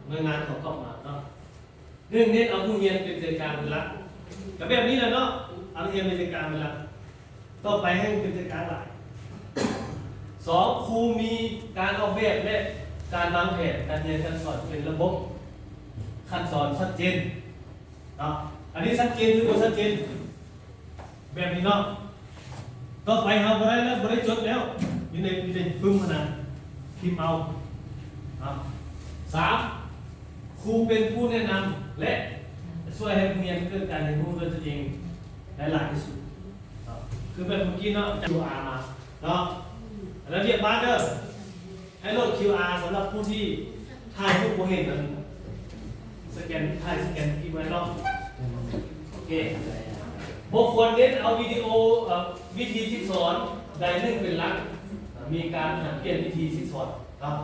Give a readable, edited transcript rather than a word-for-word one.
หน่วยงานของเข้ามาเนาะเรื่องนี้เอาผู้เรียนเป็นใจกลางเป็นหลักกับแบบนี้แหละเนาะเอาผู้เรียนเป็นใจกลางเป็นหลักต่อไปให้เป็นใจกลางหลักสองครูมีการออกแบบและการวางแผนการเรียนการสอนเป็นระบบขั้นตอนชัดเจนเนาะอันนี้ชัดเจนหรือไม่ชัดเจนแบบนี้เนาะต่อไปเราบ่ได้แล้วบ่ได้จดแล้วอยู่ในปึ้งขนาดพิมพ์เอาสามครูเป็นผู้แนะนำและช่วยให้ผู้เรียนเกิดการเรียนรู้ด้วยตัวเองได้หลายที่สุดคือแบบเมื่อกี้เนาะจาก QR มาเนาะแล้วเรียกบ้านเด้อให้โหลด QR สำหรับผู้ที่ถ่ายรูปโมเห็นนั้นสแกนถ่ายสแกนกินไว้เนาะโอเคบุคคลเน้นเอาวิดีโอวิธีที่สอนใดหนึ่งเป็นหลักมีการหัดเปลี่ยนวิธีที่สอนครับ